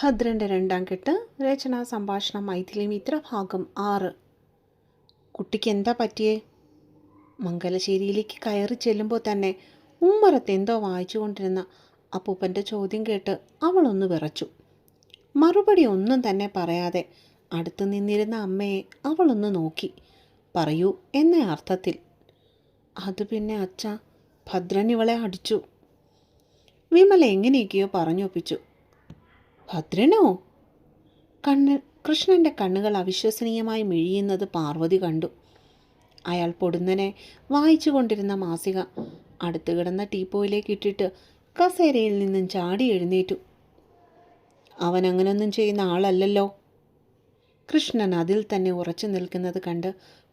ഭദ്രൻ്റെ രണ്ടാം കെട്ട്. രചനാ സംഭാഷണം മൈഥിലി മിത്ര. ഭാഗം 6. കുട്ടിക്ക് എന്താ പറ്റിയേ? മംഗലശ്ശേരിയിലേക്ക് കയറി ചെല്ലുമ്പോൾ തന്നെ ഉമ്മറത്ത് എന്തോ വായിച്ചുകൊണ്ടിരുന്ന അപ്പൂപ്പൻ്റെ ചോദ്യം കേട്ട് അവളൊന്ന് വിറച്ചു. മറുപടി ഒന്നും തന്നെ പറയാതെ അടുത്തു നിന്നിരുന്ന അമ്മയെ അവളൊന്ന് നോക്കി. പറയൂ എന്ന അർത്ഥത്തിൽ. അത് പിന്നെ അച്ഛാ, ഭദ്രൻ ഇവളെ അടിച്ചു. വിമല എങ്ങനെയൊക്കെയോ പറഞ്ഞൊപ്പിച്ചു. ഭദ്രനോ? കൃഷ്ണൻ്റെ കണ്ണുകൾ അവിശ്വസനീയമായി മിഴിയുന്നത് പാർവതി കണ്ടു. അയാൾ പൊടുന്നനെ വായിച്ചു കൊണ്ടിരുന്ന മാസിക അടുത്ത് കിടന്ന ടീപ്പോയിലേക്ക് ഇട്ടിട്ട് കസേരയിൽ നിന്നും ചാടി എഴുന്നേറ്റു. അവൻ അങ്ങനൊന്നും ചെയ്യുന്ന ആളല്ലല്ലോ. കൃഷ്ണൻ അതിൽ തന്നെ ഉറച്ചു നിൽക്കുന്നത് കണ്ട്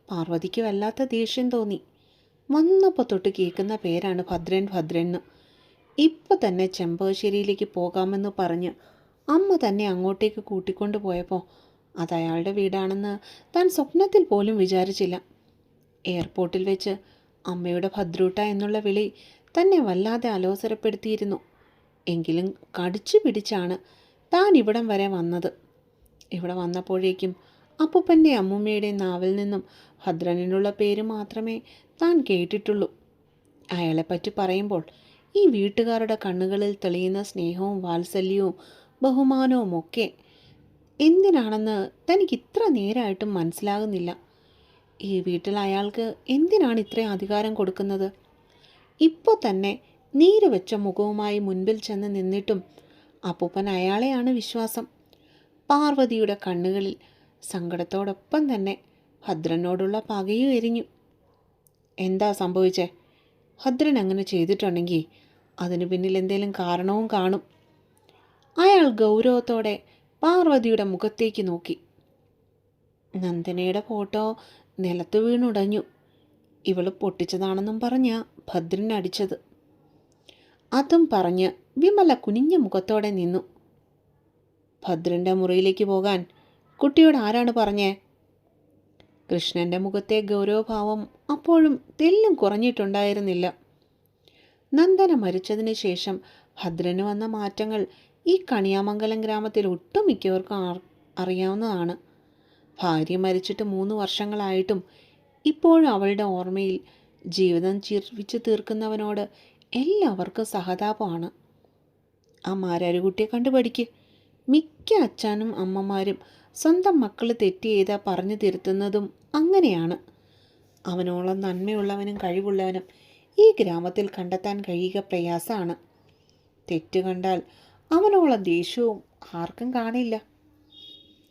പാർവതിക്ക് വല്ലാത്ത ദേഷ്യം തോന്നി. വന്നപ്പോൾ തൊട്ട് കേൾക്കുന്ന പേരാണ് ഭദ്രൻ ഭദ്രൻ. ഇപ്പം തന്നെ ചെമ്പകശ്ശേരിയിലേക്ക് പോകാമെന്ന് പറഞ്ഞ് അമ്മ തന്നെ അങ്ങോട്ടേക്ക് കൂട്ടിക്കൊണ്ടു പോയപ്പോൾ അതയാളുടെ വീടാണെന്ന് താൻ സ്വപ്നത്തിൽ പോലും വിചാരിച്ചില്ല. എയർപോർട്ടിൽ വെച്ച് അമ്മയുടെ ഭദ്രൂട്ട എന്നുള്ള വിളി തന്നെ വല്ലാതെ അലോസരപ്പെടുത്തിയിരുന്നു. എങ്കിലും കടിച്ചു പിടിച്ചാണ് താൻ ഇവിടം വരെ വന്നത്. ഇവിടെ വന്നപ്പോഴേക്കും അപ്പൂപ്പൻ്റെ അമ്മൂമ്മയുടെയും നാവിൽ നിന്നും ഭദ്രനുള്ള പേര് മാത്രമേ താൻ കേട്ടിട്ടുള്ളൂ. അയാളെപ്പറ്റി പറയുമ്പോൾ ഈ വീട്ടുകാരുടെ കണ്ണുകളിൽ തെളിയുന്ന സ്നേഹവും വാത്സല്യവും ബഹുമാനവും ഒക്കെ എന്തിനാണെന്ന് തനിക്ക് ഇത്ര നേരമായിട്ടും മനസ്സിലാകുന്നില്ല. ഈ വീട്ടിൽ അയാൾക്ക് എന്തിനാണ് ഇത്രയും അധികാരം കൊടുക്കുന്നത്? ഇപ്പോൾ തന്നെ നീര് വെച്ച മുഖവുമായി മുൻപിൽ ചെന്ന് നിന്നിട്ടും അപ്പൂപ്പൻ അയാളെയാണ് വിശ്വാസം. പാർവതിയുടെ കണ്ണുകളിൽ സങ്കടത്തോടൊപ്പം തന്നെ ഭദ്രനോടുള്ള പകയും എരിഞ്ഞു. എന്താ സംഭവിച്ചേ? ഭദ്രൻ അങ്ങനെ ചെയ്തിട്ടുണ്ടെങ്കിൽ അതിന് പിന്നിൽ എന്തെങ്കിലും കാരണവും കാണും. അയാൾ ഗൗരവത്തോടെ പാർവതിയുടെ മുഖത്തേക്ക് നോക്കി. നന്ദനയുടെ ഫോട്ടോ നിലത്ത് വീണുടഞ്ഞു. ഇവൾ പൊട്ടിച്ചതാണെന്നും പറഞ്ഞ ഭദ്രൻ അടിച്ചത്. അതും പറഞ്ഞ് വിമല കുനിഞ്ഞ മുഖത്തോടെ നിന്നു. ഭദ്രൻ്റെ മുറിയിലേക്ക് പോകാൻ കുട്ടിയോട് ആരാണ് പറഞ്ഞേ? കൃഷ്ണൻ്റെ മുഖത്തെ ഗൗരവഭാവം അപ്പോഴും തെല്ലും കുറഞ്ഞിട്ടുണ്ടായിരുന്നില്ല. നന്ദന മരിച്ചതിന് ശേഷം ഭദ്രന് വന്ന മാറ്റങ്ങൾ ഈ കണിയാമംഗലം ഗ്രാമത്തിൽ ഒട്ടുമിക്കവർക്കും അറിയാവുന്നതാണ്. ഭാര്യ മരിച്ചിട്ട് 3 വർഷങ്ങളായിട്ടും ഇപ്പോഴും അവളുടെ ഓർമ്മയിൽ ജീവിതം ചിർവിച്ച് തീർക്കുന്നവനോട് എല്ലാവർക്കും സഹതാപമാണ്. ആ മാരാരുകുട്ടിയെ കണ്ടുപഠിക്ക്. മിക്ക അച്ഛനും അമ്മമാരും സ്വന്തം മക്കൾ തെറ്റ് ചെയ്താൽ പറഞ്ഞു തിരുത്തുന്നതും അങ്ങനെയാണ്. അവനോളം നന്മയുള്ളവനും കഴിവുള്ളവനും ഈ ഗ്രാമത്തിൽ കണ്ടെത്താൻ കഴിയുക പ്രയാസമാണ്. തെറ്റ് കണ്ടാൽ അവനോളം ദേഷ്യവും ആർക്കും കാണില്ല.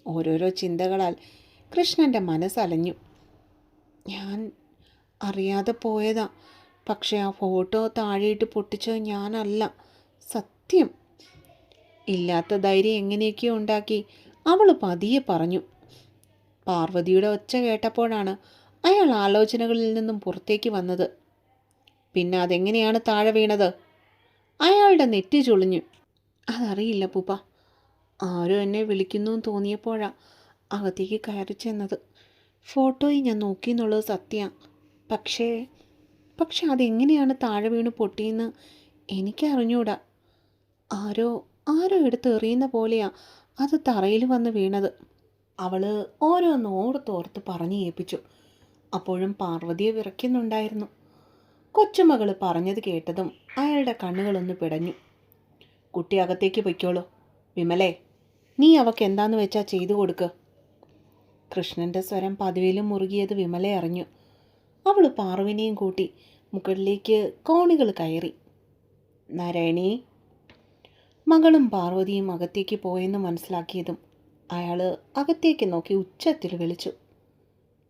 ഓരോരോ ചിന്തകളാൽ കൃഷ്ണൻ്റെ മനസ്സലഞ്ഞു. ഞാൻ അറിയാതെ പോയതാ. പക്ഷെ ആ ഫോട്ടോ താഴെയിട്ട് പൊട്ടിച്ചത് ഞാനല്ല, സത്യം. ഇല്ലാത്ത ധൈര്യം എങ്ങനെയൊക്കെയോ ഉണ്ടാക്കി അവൾ പതിയെ പറഞ്ഞു. പാർവതിയുടെ ഒച്ച കേട്ടപ്പോഴാണ് അയാൾ ആലോചനകളിൽ നിന്നും പുറത്തേക്ക് വന്നത്. പിന്നെ അതെങ്ങനെയാണ് താഴെ വീണത്? അയാളുടെ നെറ്റി ചുളിഞ്ഞു. അതറിയില്ല പൂപ്പ. ആരോ എന്നെ വിളിക്കുന്നു തോന്നിയപ്പോഴാണ് അകത്തേക്ക് കയറി ചെന്നത്. ഫോട്ടോയിൽ ഞാൻ നോക്കി എന്നുള്ളത് സത്യമാണ്. പക്ഷേ അതെങ്ങനെയാണ് താഴെ വീണ് പൊട്ടിയെന്ന് എനിക്കറിഞ്ഞൂടാ. ആരോ എടുത്ത് എറിയുന്ന പോലെയാണ് അത് തറയിൽ വന്ന് വീണത്. അവൾ ഓരോന്നോർത്തോർത്ത് പറഞ്ഞു ഏൽപ്പിച്ചു. അപ്പോഴും പാർവതിയെ വിറയ്ക്കുന്നുണ്ടായിരുന്നു. കൊച്ചുമകൾ പറഞ്ഞത് കേട്ടതും അയാളുടെ കണ്ണുകളൊന്ന് പിടഞ്ഞു. കുട്ടി അകത്തേക്ക് പൊയ്ക്കോളൂ. വിമലേ, നീ അവൾക്ക് എന്താന്ന് വെച്ചാൽ ചെയ്തു കൊടുക്ക്. കൃഷ്ണൻ്റെ സ്വരം പതിവിലും മുറുകിയത് വിമല അറിഞ്ഞു. അവൾ പാർവിനെയും കൂട്ടി മുകളിലേക്ക് കോണികൾ കയറി. നാരായണി. മകളും പാർവതിയും അകത്തേക്ക് പോയെന്ന് മനസ്സിലാക്കിയതും അയാൾ അകത്തേക്ക് നോക്കി ഉച്ചത്തിൽ വിളിച്ചു.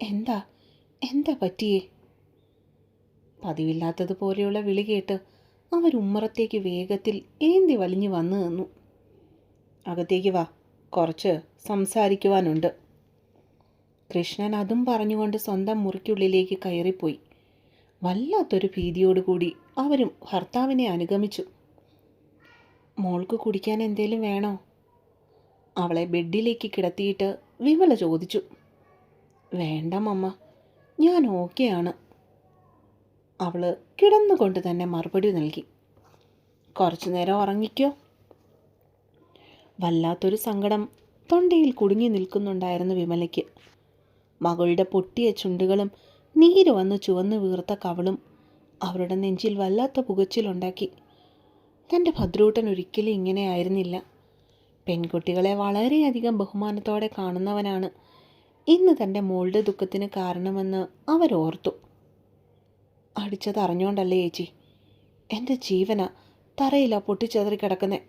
എന്താ പറ്റിയേ? പതിവില്ലാത്തതുപോലെയുള്ള വിളി കേട്ട് അവരുമ്മറത്തേക്ക് വേഗത്തിൽ ഏന്തി വലിഞ്ഞു വന്നു നിന്നു. അകത്തേക്ക് വാ, കുറച്ച് സംസാരിക്കുവാനുണ്ട്. കൃഷ്ണൻ അതും പറഞ്ഞുകൊണ്ട് സ്വന്തം മുറിക്കുള്ളിലേക്ക് കയറിപ്പോയി. വല്ലാത്തൊരു ഭീതിയോടുകൂടി അവരും ഭർത്താവിനെ അനുഗമിച്ചു. മോൾക്ക് കുടിക്കാൻ എന്തേലും വേണോ? അവളെ ബെഡിലേക്ക് കിടത്തിയിട്ട് വിമല ചോദിച്ചു. വേണ്ട മമ്മ, ഞാൻ ഓക്കെയാണ്. അവൾ കിടന്നുകൊണ്ട് തന്നെ മറുപടി നൽകി. കുറച്ചു നേരം ഉറങ്ങിക്കോ. വല്ലാത്തൊരു സങ്കടം തൊണ്ടയിൽ കുടുങ്ങി നിൽക്കുന്നുണ്ടായിരുന്നു വിമലയ്ക്ക്. മകളുടെ പൊട്ടിയ ചുണ്ടുകളും നീര് വന്ന് ചുവന്നു വീർത്ത കവളും അവരുടെ നെഞ്ചിൽ വല്ലാത്ത പുകച്ചിലുണ്ടാക്കി. തൻ്റെ ഭദ്രൂട്ടൻ ഒരിക്കലും ഇങ്ങനെയായിരുന്നില്ല. പെൺകുട്ടികളെ വളരെയധികം ബഹുമാനത്തോടെ കാണുന്നവനാണ് ഇന്ന് തൻ്റെ മോളുടെ ദുഃഖത്തിന് കാരണമെന്ന് അവരോർത്തു. അടിച്ചത് അറിഞ്ഞോണ്ടല്ലേ ചേച്ചി, എൻ്റെ ജീവന തറയില പൊട്ടിച്ചെതറി കിടക്കുന്നേ.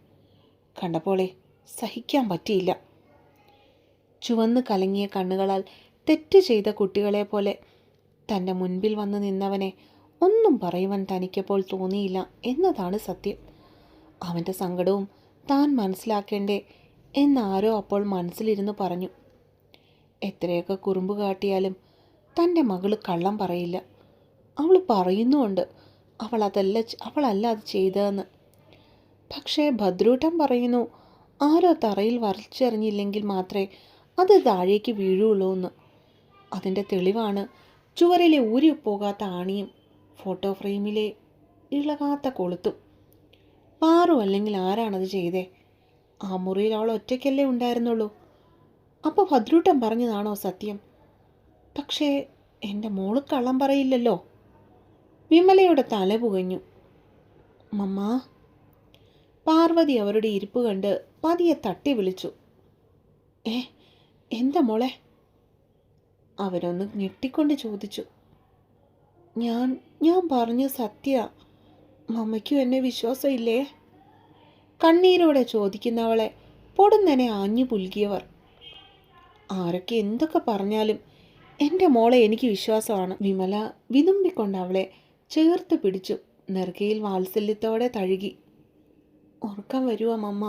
കണ്ടപ്പോളെ സഹിക്കാൻ പറ്റിയില്ല. ചുവന്ന് കലങ്ങിയ കണ്ണുകളാൽ തെറ്റ് ചെയ്ത കുട്ടികളെ പോലെ തൻ്റെ മുൻപിൽ വന്ന് നിന്നവനെ ഒന്നും പറയുവാൻ തനിക്കപ്പോൾ തോന്നിയില്ല എന്നതാണ് സത്യം. അവൻ്റെ സങ്കടവും താൻ മനസ്സിലാക്കേണ്ടേ എന്നാരോ അപ്പോൾ മനസ്സിലിരുന്ന് പറഞ്ഞു. എത്രയൊക്കെ കുറുമ്പ് കാട്ടിയാലും തൻ്റെ മകള് കള്ളം പറയില്ല. അവൾ പറയുന്നുമുണ്ട് അവളല്ല അത് ചെയ്തതെന്ന്. പക്ഷേ ഭദ്രൂട്ടൻ പറയുന്നു ആരോ തറയിൽ വരച്ചെറിഞ്ഞില്ലെങ്കിൽ മാത്രമേ അത് താഴേക്ക് വീഴുള്ളൂ എന്ന്. അതിൻ്റെ തെളിവാണ് ചുവരിലെ ഊരിപ്പോകാത്ത ആണിയും ഫോട്ടോ ഫ്രെയിമിലെ ഇളകാത്ത കൊളുത്തും. പാറു അല്ലെങ്കിൽ ആരാണത് ചെയ്തേ? ആ മുറിയിൽ അവൾ ഒറ്റയ്ക്കല്ലേ ഉണ്ടായിരുന്നുള്ളൂ. അപ്പോൾ ഭദ്രൂട്ടൻ പറഞ്ഞതാണോ സത്യം? പക്ഷേ എൻ്റെ മോള് കള്ളം പറയില്ലല്ലോ. വിമലയുടെ തല പുകഞ്ഞു. മമ്മ. പാർവതി അവരുടെ ഇരിപ്പ് കണ്ട് പതിയെ തട്ടി വിളിച്ചു. എന്താ മോളെ? അവരൊന്ന് ഞെട്ടിക്കൊണ്ട് ചോദിച്ചു. ഞാൻ പറഞ്ഞ സത്യ. മമ്മയ്ക്കും എന്നെ വിശ്വാസമില്ലേ? കണ്ണീരോടെ ചോദിക്കുന്നവളെ പൊടുന്നനെ ആഞ്ഞു പുൽകിയവർ. ആരൊക്കെ എന്തൊക്കെ പറഞ്ഞാലും എൻ്റെ മോളെ എനിക്ക് വിശ്വാസമാണ്. വിമല വിതുമ്പിക്കൊണ്ട് അവളെ ചേർത്ത് പിടിച്ചു നെറുകയിൽ വാത്സല്യത്തോടെ തഴുകി. ഉറക്കം വരുവാ മമ്മ.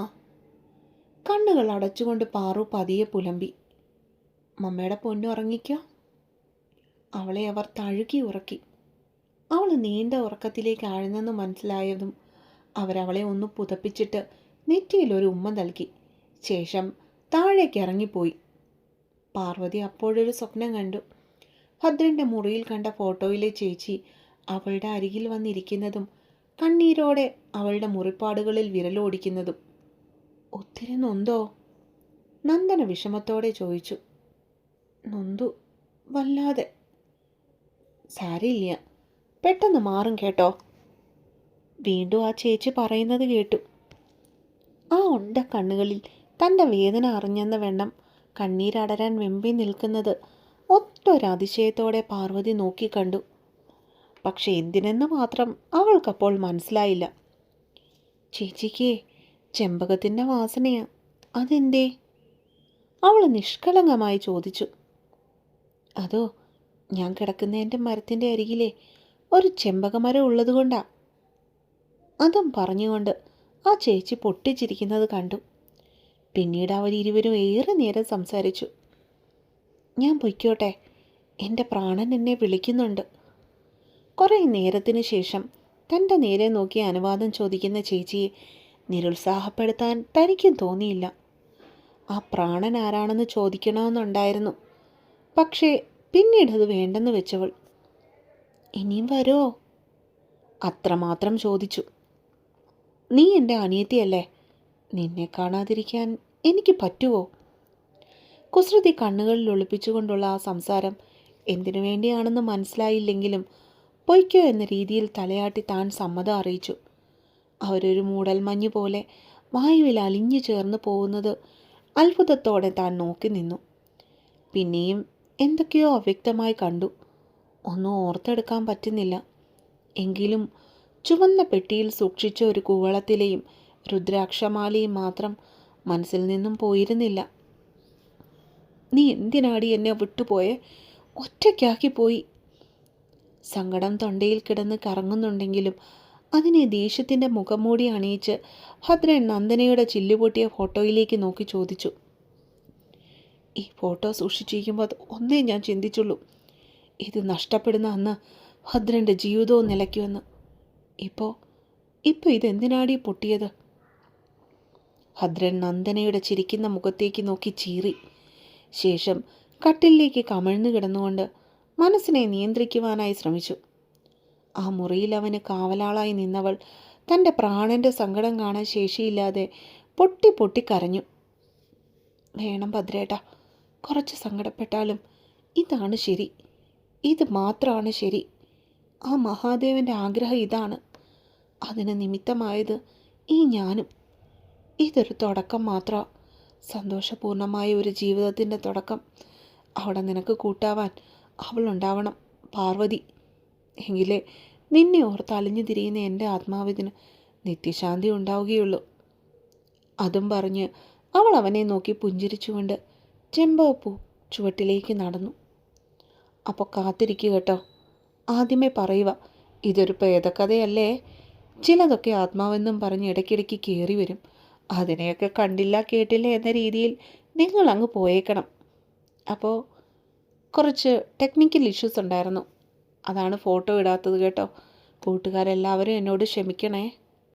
കണ്ണുകൾ അടച്ചുകൊണ്ട് പാറു പതിയെ പുലമ്പി. മമ്മയുടെ പൊന്നു ഉറങ്ങിക്കോ. അവളെ അവർ തഴുകി ഉറക്കി. അവൾ നീണ്ട ഉറക്കത്തിലേക്ക് ആഴ്ന്നെന്ന് മനസ്സിലായതും അവരവളെ ഒന്ന് പുതപ്പിച്ചിട്ട് നെറ്റിയിൽ ഒരു ഉമ്മ നൽകി. ശേഷം താഴേക്ക് ഇറങ്ങിപ്പോയി. പാർവതി അപ്പോഴൊരു സ്വപ്നം കണ്ടു. ഭദ്രൻ്റെ മുറിയിൽ കണ്ട ഫോട്ടോയിലെ ചേച്ചി അവളുടെ അരികിൽ വന്നിരിക്കുന്നതും കണ്ണീരോടെ അവളുടെ മുറിപ്പാടുകളിൽ വിരലോടിക്കുന്നതും. ഒത്തിരി നൊന്തോ? നന്ദന വിഷമത്തോടെ ചോദിച്ചു. നൊന്തു, വല്ലാതെ. സാരില്ല, പെട്ടെന്ന് മാറും കേട്ടോ. വീണ്ടും ആ ചേച്ചി പറയുന്നത് കേട്ടു. ആ ഉണ്ട കണ്ണുകളിൽ തൻ്റെ വേദന അറിഞ്ഞെന്ന വെണ്ണം കണ്ണീരടരാൻ വെമ്പി നിൽക്കുന്നത് ഒറ്റൊരതിശയത്തോടെ പാർവതി നോക്കിക്കണ്ടു. പക്ഷെ എന്തിനെന്ന് മാത്രം അവൾക്കപ്പോൾ മനസ്സിലായില്ല. ചേച്ചിക്ക് ചെമ്പകത്തിൻ്റെ വാസനയാ, അതെന്തേ? അവൾ നിഷ്കളങ്കമായി ചോദിച്ചു. അതോ, ഞാൻ കിടക്കുന്നതിൻ്റെ മരത്തിൻ്റെ അരികിലെ ഒരു ചെമ്പകമരം ഉള്ളതുകൊണ്ടാ. അതും പറഞ്ഞുകൊണ്ട് ആ ചേച്ചി പൊട്ടിച്ചിരിക്കുന്നത് കണ്ടു. പിന്നീട് അവരിരുവരും ഏറെ നേരം സംസാരിച്ചു. ഞാൻ പൊയ്ക്കോട്ടെ, എൻ്റെ പ്രാണൻ എന്നെ വിളിക്കുന്നുണ്ട്. കുറേ നേരത്തിന് ശേഷം തൻ്റെ നേരെ നോക്കി അനുവാദം ചോദിക്കുന്ന ചേച്ചിയെ നിരുത്സാഹപ്പെടുത്താൻ തനിക്കും തോന്നിയില്ല. ആ പ്രാണൻ ആരാണെന്ന് ചോദിക്കണമെന്നുണ്ടായിരുന്നു. പക്ഷേ പിന്നീടത് വേണ്ടെന്ന് വെച്ചവൾ. ഇനിയും വരുമോ? അത്രമാത്രം ചോദിച്ചു. നീ എൻ്റെ അനിയത്തിയല്ലേ, നിന്നെ കാണാതിരിക്കാൻ എനിക്ക് പറ്റുമോ? കുസൃതി കണ്ണുകളിൽ ഒളിപ്പിച്ചുകൊണ്ടുള്ള ആ സംസാരം എന്തിനു വേണ്ടിയാണെന്ന് മനസ്സിലായില്ലെങ്കിലും പൊയ്ക്കോ എന്ന രീതിയിൽ തലയാട്ടി താൻ സമ്മതം അറിയിച്ചു. അവരൊരു മൂടൽമഞ്ഞ് പോലെ വായുവിൽ അലിഞ്ഞു ചേർന്ന് പോകുന്നത് അത്ഭുതത്തോടെ താൻ നോക്കി നിന്നു. പിന്നെയും എന്തൊക്കെയോ അവ്യക്തമായി കണ്ടു. ഒന്നും ഓർത്തെടുക്കാൻ പറ്റുന്നില്ല. എങ്കിലും ചുവന്ന പെട്ടിയിൽ സൂക്ഷിച്ച ഒരു കൂവളത്തിലെയും രുദ്രാക്ഷമാലയും മാത്രം മനസ്സിൽ നിന്നും പോയിരുന്നില്ല. നീ എന്തിനാടി എന്നെ വിട്ടുപോയെ? ഒറ്റയ്ക്കാക്കി പോയി. സങ്കടം തൊണ്ടയിൽ കിടന്ന് കറങ്ങുന്നുണ്ടെങ്കിലും അതിനെ ദേഷ്യത്തിൻ്റെ മുഖംമൂടി അണിയിച്ച് ഭദ്രൻ നന്ദനയുടെ ചില്ലുപൊട്ടിയ ഫോട്ടോയിലേക്ക് നോക്കി ചോദിച്ചു. ഈ ഫോട്ടോ സൂക്ഷിച്ചിരിക്കുമ്പോൾ ഒന്നേ ഞാൻ ചിന്തിച്ചുള്ളൂ, ഇത് നഷ്ടപ്പെടുന്ന അന്ന് ഭദ്രൻ്റെ ജീവിതവും നിലയ്ക്കുമെന്ന്. ഇപ്പോൾ ഇതെന്തിനാടി പൊട്ടിയത്? ഭദ്രൻ നന്ദനയുടെ ചിരിക്കുന്ന മുഖത്തേക്ക് നോക്കി ചീറി. ശേഷം കട്ടിലേക്ക് കമഴ്ന്നു കിടന്നുകൊണ്ട് മനസ്സിനെ നിയന്ത്രിക്കുവാനായി ശ്രമിച്ചു. ആ മുറിയിൽ അവന് കാവലാളായി നിന്നവൾ തൻ്റെ പ്രാണൻ്റെ സങ്കടം കാണാൻ ശേഷിയില്ലാതെ പൊട്ടി പൊട്ടി കരഞ്ഞു. വേണം ഭദ്രേട്ടാ, കുറച്ച് സങ്കടപ്പെട്ടാലും ഇതാണ് ശരി, ഇത് മാത്രമാണ് ശരി. ആ മഹാദേവൻ്റെ ആഗ്രഹം ഇതാണ്. അതിന് നിമിത്തമായത് ഈ ഞാനും. ഇതൊരു തുടക്കം മാത്രമാണ്, സന്തോഷപൂർണമായ ഒരു ജീവിതത്തിൻ്റെ തുടക്കം. അവിടെ നിനക്ക് കൂട്ടാവാൻ അവളുണ്ടാവണം പാർവതി. എങ്കിലേ നിന്നെ ഓർത്ത് അലിഞ്ഞു തിരിയുന്ന എൻ്റെ ആത്മാവിന് നിത്യശാന്തി ഉണ്ടാവുകയുള്ളൂ. അതും പറഞ്ഞ് അവൾ അവനെ നോക്കി പുഞ്ചിരിച്ചുകൊണ്ട് ചെമ്പകപ്പൂ ചുവട്ടിലേക്ക് നടന്നു. അപ്പോൾ കാത്തിരിക്കുക കേട്ടോ. ആദ്യമേ പറയുക, ഇതൊരു പ്രേതകഥയല്ലേ. ചിലതൊക്കെ ആത്മാവെന്നും പറഞ്ഞ് ഇടയ്ക്കിടയ്ക്ക് കയറി വരും. അതിനെയൊക്കെ കണ്ടില്ല കേട്ടില്ല എന്ന രീതിയിൽ നിങ്ങൾ അങ്ങ് പോയേക്കണം. അപ്പോൾ കുറച്ച് ടെക്നിക്കൽ ഇഷ്യൂസ് ഉണ്ടായിരുന്നു, അതാണ് ഫോട്ടോ ഇടാത്തത് കേട്ടോ. കൂട്ടുകാരെല്ലാവരും എന്നോട് ക്ഷമിക്കണേ.